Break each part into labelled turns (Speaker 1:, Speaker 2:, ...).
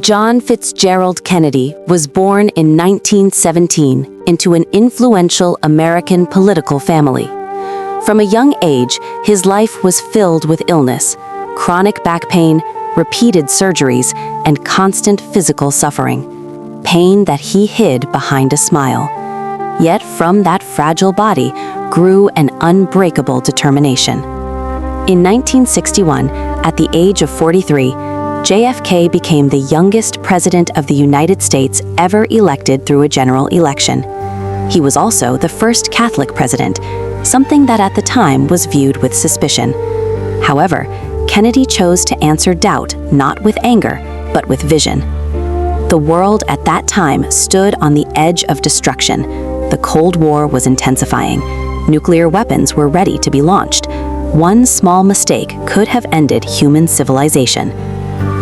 Speaker 1: John Fitzgerald Kennedy was born in 1917 into an influential American political family. From a young age, his life was filled with illness, chronic back pain, repeated surgeries, and constant physical suffering, pain that he hid behind a smile. Yet from that fragile body grew an unbreakable determination. In 1961, at the age of 43, JFK became the youngest president of the United States ever elected through a general election. He was also the first Catholic president, something that at the time was viewed with suspicion. However, Kennedy chose to answer doubt not with anger, but with vision. The world at that time stood on the edge of destruction. The Cold War was intensifying. Nuclear weapons were ready to be launched. One small mistake could have ended human civilization.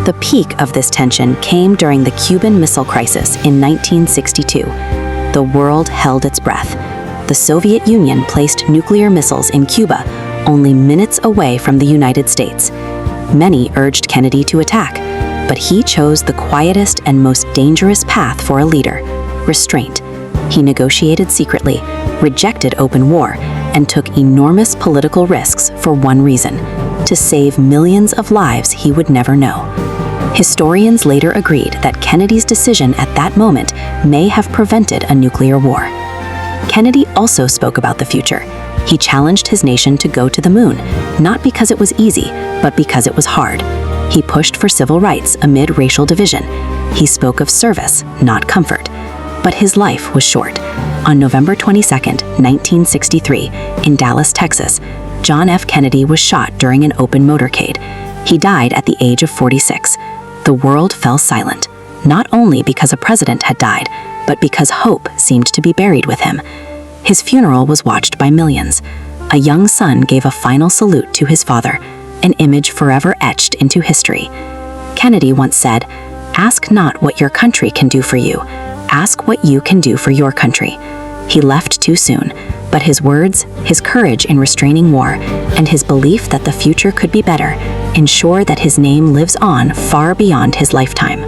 Speaker 1: The peak of this tension came during the Cuban Missile Crisis in 1962. The world held its breath. The Soviet Union placed nuclear missiles in Cuba, only minutes away from the United States. Many urged Kennedy to attack, but he chose the quietest and most dangerous path for a leader: restraint. He negotiated secretly, rejected open war, and took enormous political risks for one reason: to save millions of lives he would never know. Historians later agreed that Kennedy's decision at that moment may have prevented a nuclear war. Kennedy also spoke about the future. He challenged his nation to go to the moon, not because it was easy, but because it was hard. He pushed for civil rights amid racial division. He spoke of service, not comfort. But his life was short. On November 22, 1963, in Dallas, Texas, John F. Kennedy was shot during an open motorcade. He died at the age of 46. The world fell silent, not only because a president had died, but because hope seemed to be buried with him. His funeral was watched by millions. A young son gave a final salute to his father, an image forever etched into history. Kennedy once said, "Ask not what your country can do for you. Ask what you can do for your country." He left too soon, but his words, his courage in restraining war, and his belief that the future could be better ensure that his name lives on far beyond his lifetime.